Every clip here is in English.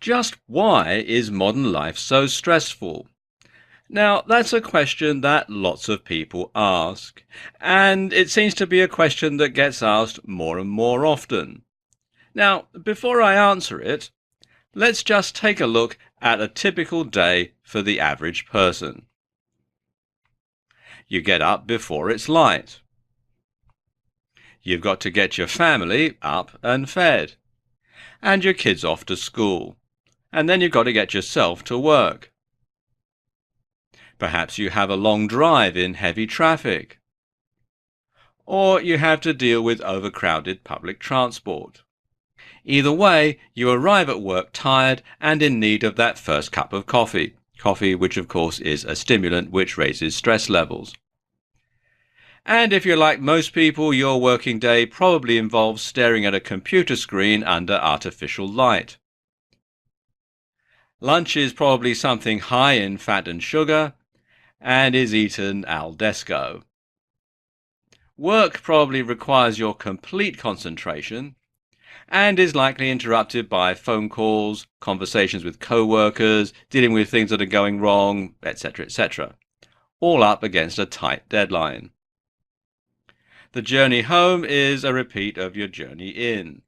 Just why is modern life so stressful? Now, that's a question that lots of people ask, and it seems to be a question that gets asked more and more often. Now, before I answer it, let's just take a look at a typical day for the average person. You get up before it's light. You've got to get your family up and fed, and your kids off to school, and then you've got to get yourself to work. Perhaps you have a long drive in heavy traffic, or you have to deal with overcrowded public transport. Either way, you arrive at work tired and in need of that first cup of coffee. Coffee, which of course is a stimulant which raises stress levels. And if you're like most people, your working day probably involves staring at a computer screen under artificial light. Lunch is probably something high in fat and sugar, and is eaten al desco. Work probably requires your complete concentration, and is likely interrupted by phone calls, conversations with co-workers, dealing with things that are going wrong, etc., etc., all up against a tight deadline. The journey home is a repeat of your journey in.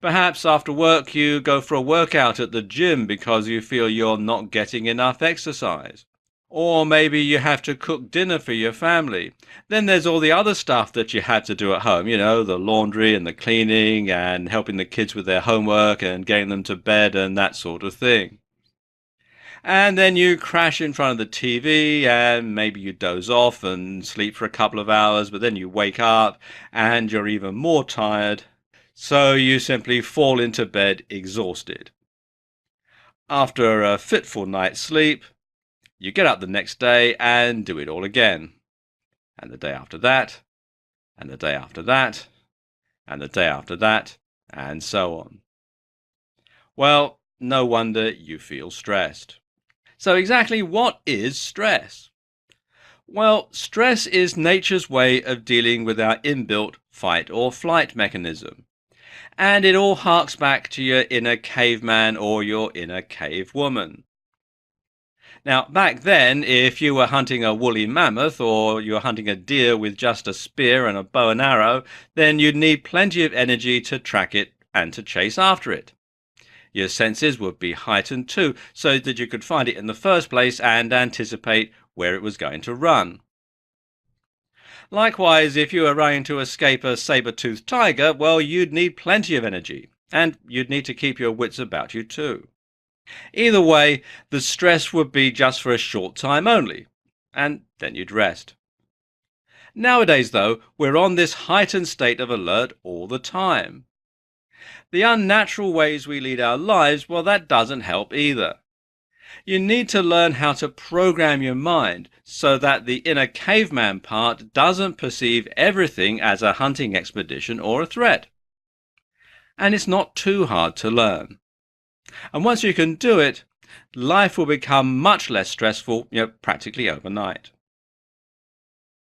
Perhaps after work you go for a workout at the gym because you feel you're not getting enough exercise. Or maybe you have to cook dinner for your family. Then there's all the other stuff that you had to do at home, the laundry and the cleaning and helping the kids with their homework and getting them to bed and that sort of thing. And then you crash in front of the TV and maybe you doze off and sleep for a couple of hours, but then you wake up and you're even more tired, so you simply fall into bed exhausted. After a fitful night's sleep, you get up the next day and do it all again. And the day after that, and the day after that, and the day after that, and so on. Well, no wonder you feel stressed. So exactly what is stress? Well, stress is nature's way of dealing with our inbuilt fight or flight mechanism. And it all harks back to your inner caveman or your inner cavewoman. Now, back then, if you were hunting a woolly mammoth or you were hunting a deer with just a spear and a bow and arrow, then you'd need plenty of energy to track it and to chase after it. Your senses would be heightened too, so that you could find it in the first place and anticipate where it was going to run. Likewise, if you were running to escape a saber-toothed tiger, well, you'd need plenty of energy, and you'd need to keep your wits about you too. Either way, the stress would be just for a short time only, and then you'd rest. Nowadays, though, we're on this heightened state of alert all the time. The unnatural ways we lead our lives, well, that doesn't help either. You need to learn how to program your mind so that the inner caveman part doesn't perceive everything as a hunting expedition or a threat. And it's not too hard to learn. And once you can do it, life will become much less stressful, practically overnight.